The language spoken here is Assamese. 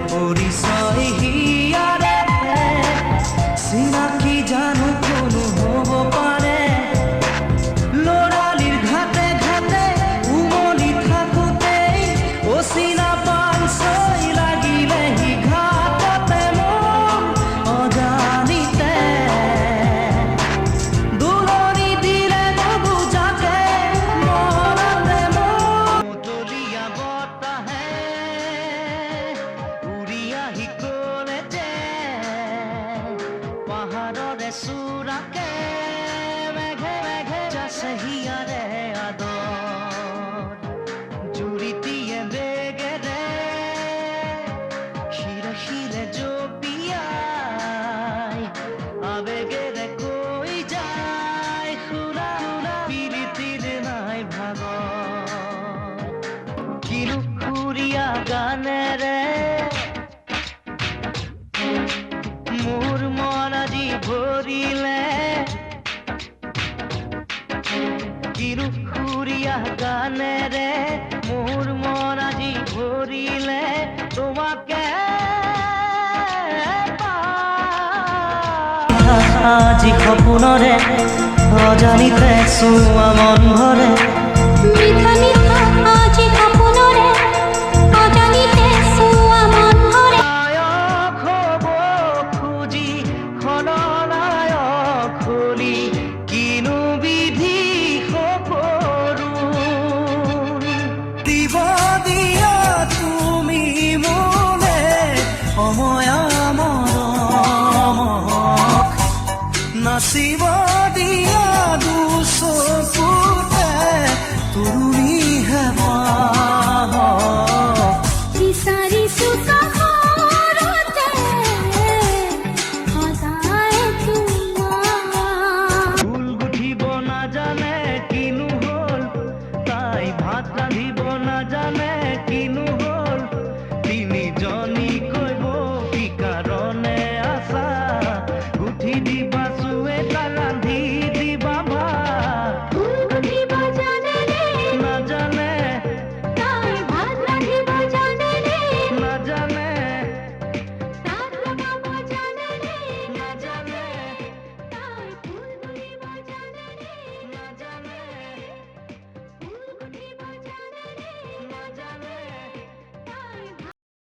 পৰিচয় হিয়াৰে চিনাকি জানো কোনো হ'ব পাৰে লৰালিৰ ঘাটে ঘাটে উমলি থাকোঁতেই অচিনা পাঞ্চই লাগিলেহি ঘাটতে মোৰ অজানিতে দুলনি দিলে নুবুজাকে মনতে মোৰ মুতলীয়া বতাহে উৰি আহি ক'লে যে পাহাৰৰে চূড়াকে মেঘে মেঘে যাছে হিয়াৰে আদৰ জুৰিটিয়ে বেগেৰে শিৰে শিৰে জপিয়াই আবেগেৰে কৈ যায় সুৰা সুৰা পিৰিতিৰ নাই ভাগৰ কিনো সুৰীয়া গানেৰে মোৰ মন আজি ভৰিলে কিনো সুৰীয়া গানেৰে মোৰ মন আজি ভৰিলে তোমাকে আজি সপোনৰে অজানিতে চুৱা মন ভৰে মিঠা মিঠা আজি সপোনৰে অজানিতে চুৱা মন ভৰে নায়ক হ'ব খুজি খলনায়ক হলি কিনো বিধি সকৰু দিব দিয়া তুমি মোলে সময় মৰমক নাচিব দিয়া দুচকুতে তুমিহে পাহক বিচাৰিছো কাষৰতে সদায় তোমাক ফুল গুঠিব নাজানে কিনো হ'ল তাই ভাত ৰান্ধিব নাজানে